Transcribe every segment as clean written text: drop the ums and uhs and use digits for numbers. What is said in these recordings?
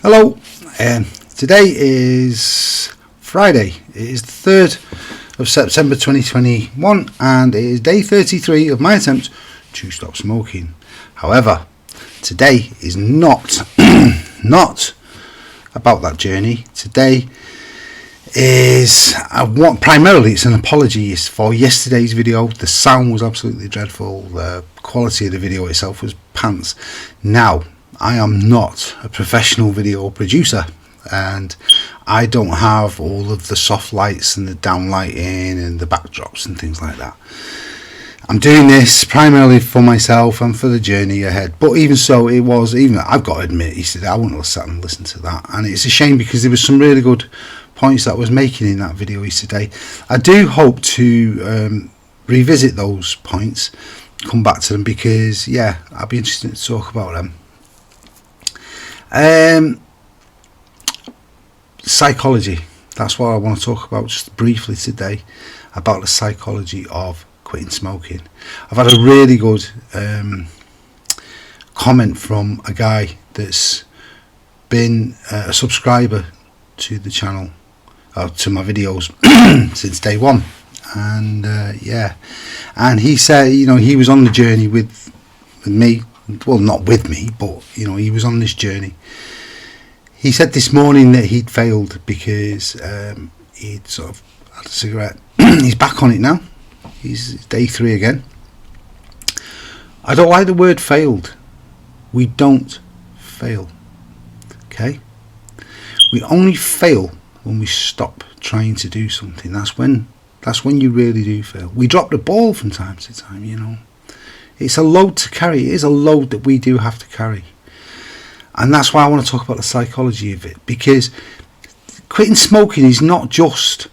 Hello, today is Friday. It is the 3rd of September 2021 and it is day 33 of my attempt to stop smoking. However, today is not about that journey. Today is primarily it's an apology for yesterday's video. The sound was absolutely dreadful. The quality of the video itself was pants. Now, I am not a professional video producer and I don't have all of the soft lights and the downlighting and the backdrops and things like that. I'm doing this primarily for myself and for the journey ahead. But even so, I've got to admit, yesterday I wouldn't have sat and listened to that. And it's a shame because there was some really good points that I was making in that video yesterday. I do hope to revisit those points, come back to them, because yeah, I'd be interested to talk about them. Psychology, that's what I want to talk about just briefly today, about the psychology of quitting smoking. I've had a really good comment from a guy that's been a subscriber to the channel, to my videos since day one, and and he said, he was on the journey with me. Well, not with me, but he was on this journey. He said this morning that he'd failed because he'd sort of had a cigarette. He's back on it now. He's day 3 again. I don't like the word failed. We don't fail. Okay? We only fail when we stop trying to do something. That's when you really do fail. We drop the ball from time to time, It's a load to carry. It is a load that we do have to carry. And that's why I want to talk about the psychology of it, because quitting smoking is not just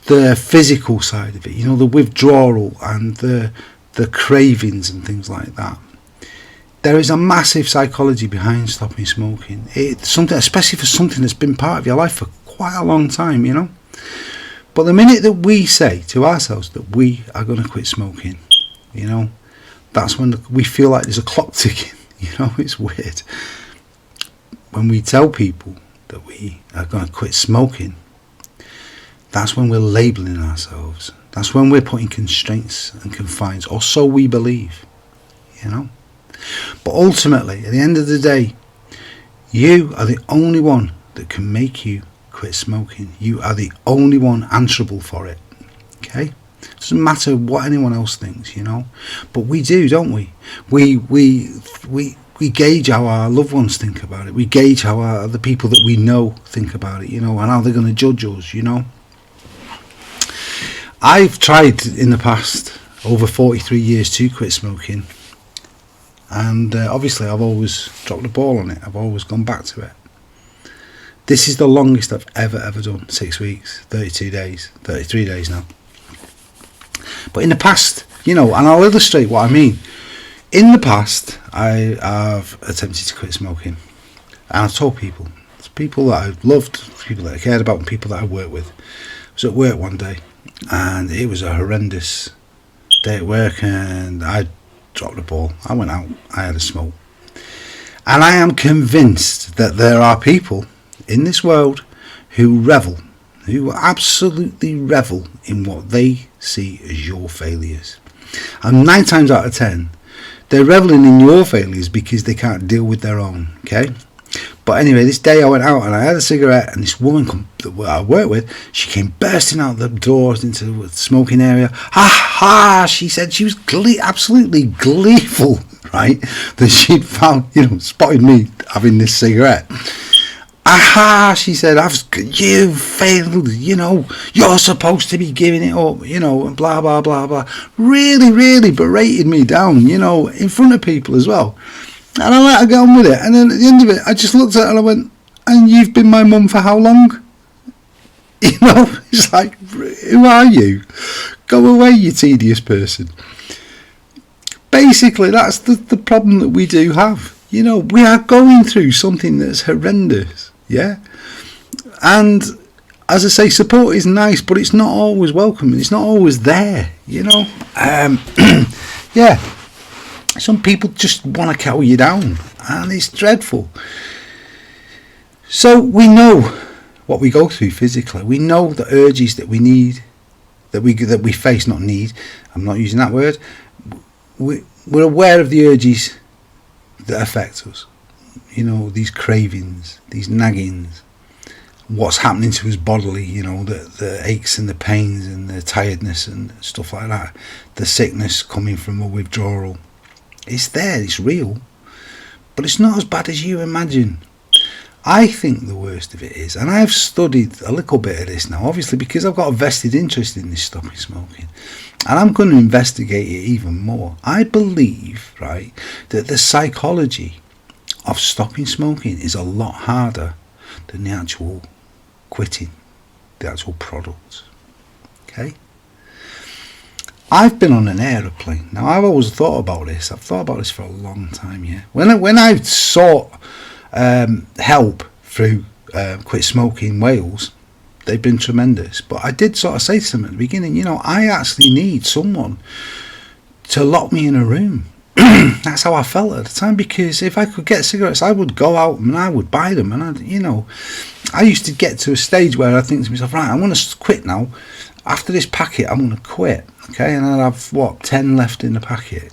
the physical side of it, the withdrawal and the cravings and things like that. There is a massive psychology behind stopping smoking. It's something, especially for something that's been part of your life for quite a long time, But the minute that we say to ourselves that we are going to quit smoking, that's when we feel like there's a clock ticking. It's weird. When we tell people that we are going to quit smoking, that's when we're labelling ourselves. That's when we're putting constraints and confines, or so we believe, But ultimately, at the end of the day, you are the only one that can make you quit smoking. You are the only one answerable for it. Okay? It doesn't matter what anyone else thinks, But we do, don't we? We gauge how our loved ones think about it. We gauge how the people that we know think about it, and how they're going to judge us, I've tried in the past, over 43 years, to quit smoking. And obviously I've always dropped the ball on it. I've always gone back to it. This is the longest I've ever done. 6 weeks, 32 days, 33 days now. But in the past, and I'll illustrate what I mean. In the past, I have attempted to quit smoking. And I've told people that I loved, people that I cared about, and people that I worked with. I was at work one day, and it was a horrendous day at work, and I dropped the ball. I went out, I had a smoke. And I am convinced that there are people in this world who absolutely revel in what they see as your failures. And 9 times out of 10, they're reveling in your failures because they can't deal with their own, okay? But anyway, this day I went out and I had a cigarette, and this woman that I worked with, she came bursting out the doors into the smoking area. Ha ha! She said she was absolutely gleeful, right? That she'd found, spotted me having this cigarette. Aha, she said, you failed, you're supposed to be giving it up, and blah, blah, blah, blah. Really, really berated me down, in front of people as well. And I let her get on with it. And then at the end of it, I just looked at her and I went, and you've been my mum for how long? It's like, who are you? Go away, you tedious person. Basically, that's the problem that we do have. We are going through something that's horrendous. Yeah, and as I say, support is nice, but it's not always welcome. It's not always there, Yeah, some people just want to cower you down, and it's dreadful. So we know what we go through physically. We know the urges that we need, that we face, not need. I'm not using that word. We're aware of the urges that affect us. You know, these cravings, these naggings, what's happening to us bodily, you know, the aches and the pains and the tiredness and stuff like that, the sickness coming from a withdrawal. It's there, it's real, but it's not as bad as you imagine. I think the worst of it is, and I've studied a little bit of this now, obviously, because I've got a vested interest in this stopping smoking, and I'm going to investigate it even more. I believe, right, that the psychology of stopping smoking is a lot harder than the actual quitting, the actual product. Okay? I've been on an aeroplane. Now, I've always thought about this. I've thought about this for a long time, yeah. When I sought help through Quit Smoking Wales, they've been tremendous. But I did sort of say to them at the beginning, you know, I actually need someone to lock me in a room. That's how I felt at the time, because if I could get cigarettes, I would go out and I would buy them. And I used to get to a stage where I think to myself, right, I want to quit now. After this packet, I'm going to quit. Okay, and I'd have 10 left in the packet.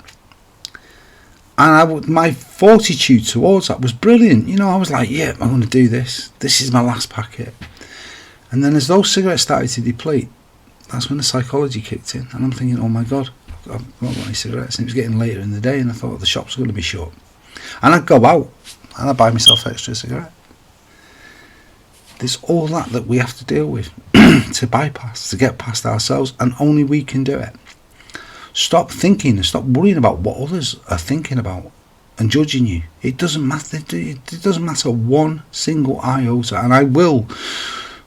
And my fortitude towards that was brilliant. You know, I was like, yeah, I'm going to do this. This is my last packet. And then as those cigarettes started to deplete, that's when the psychology kicked in. And I'm thinking, oh my God, I've not got any cigarettes. And it was getting later in the day, and I thought the shops were going to be shut. And I'd go out and I'd buy myself extra cigarette. There's all that we have to deal with to bypass, to get past ourselves, and only we can do it. Stop thinking and stop worrying about what others are thinking about and judging you. It doesn't matter. It doesn't matter one single iota, and I will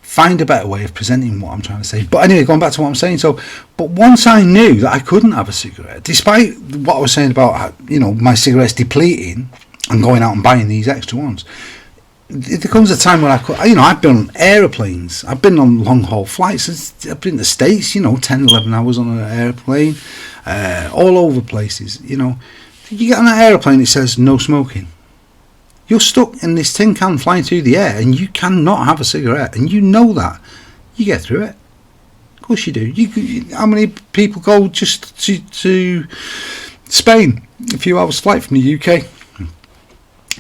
find a better way of presenting what I'm trying to say. But anyway, going back to what I'm saying. But once I knew that I couldn't have a cigarette, despite what I was saying about, you know, my cigarettes depleting and going out and buying these extra ones, there comes a time when I've been on aeroplanes, I've been on long haul flights, I've been to the States, 10, 11 hours on an airplane, all over places. You get on an airplane, it says no smoking. You're stuck in this tin can flying through the air, and you cannot have a cigarette, and you know that. You get through it. Of course you do. How many people go just to Spain, a few hours flight from the UK?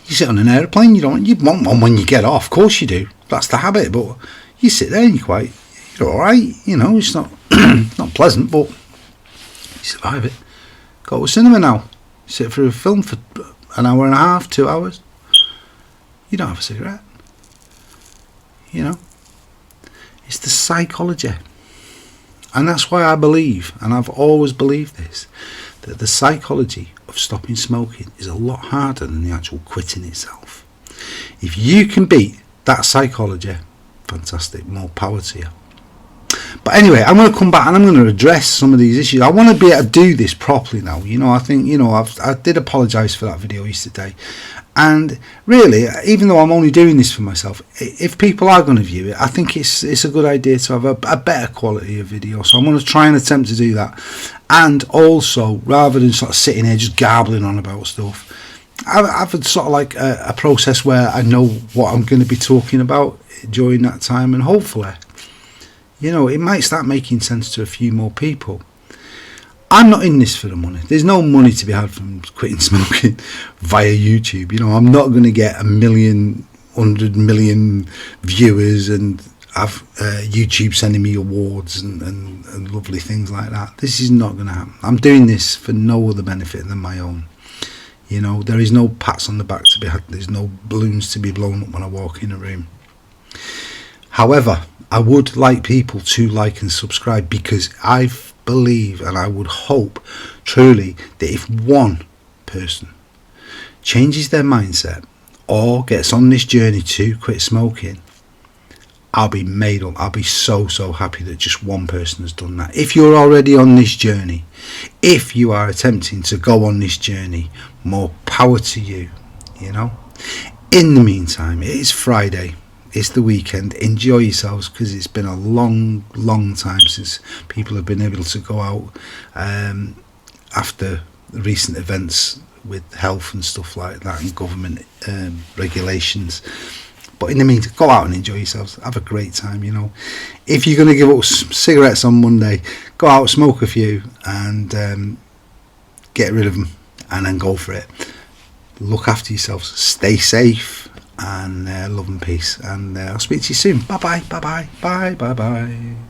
You sit on an aeroplane, you want one when you get off. Of course you do. That's the habit. But you sit there and you're all right. It's not not pleasant, but you survive it. Go to a cinema now. Sit through a film for an hour and a half, 2 hours. You don't have a cigarette. It's the psychology. And that's why I believe, and I've always believed this, that the psychology of stopping smoking is a lot harder than the actual quitting itself. If you can beat that psychology, fantastic, more power to you. But anyway, I'm going to come back and I'm going to address some of these issues. I want to be able to do this properly now. I think, I did apologise for that video yesterday. And really, even though I'm only doing this for myself, if people are going to view it, I think it's a good idea to have a better quality of video. So I'm going to try and attempt to do that. And also, rather than sort of sitting here just garbling on about stuff, I've had sort of like a process where I know what I'm going to be talking about during that time. And hopefully, it might start making sense to a few more people. I'm not in this for the money. There's no money to be had from quitting smoking via YouTube. I'm not going to get 100 million viewers and have YouTube sending me awards and lovely things like that. This is not going to happen. I'm doing this for no other benefit than my own. There is no pats on the back to be had. There's no balloons to be blown up when I walk in a room. However, I would like people to like and subscribe, because I believe and I would hope truly that if one person changes their mindset or gets on this journey to quit smoking, I'll be made up. I'll be so happy that just one person has done that. If you're already on this journey, if you are attempting to go on this journey, more power to you. In the meantime, it is Friday. It's the weekend. Enjoy yourselves, because it's been a long time since people have been able to go out after the recent events with health and stuff like that and government regulations. But in the meantime, go out and enjoy yourselves. Have a great time, you know. If you're going to give up cigarettes on Monday, go out, smoke a few, and get rid of them, and then go for it. Look after yourselves. Stay safe, and love and peace. And I'll speak to you soon. Bye-bye, bye-bye, bye-bye-bye.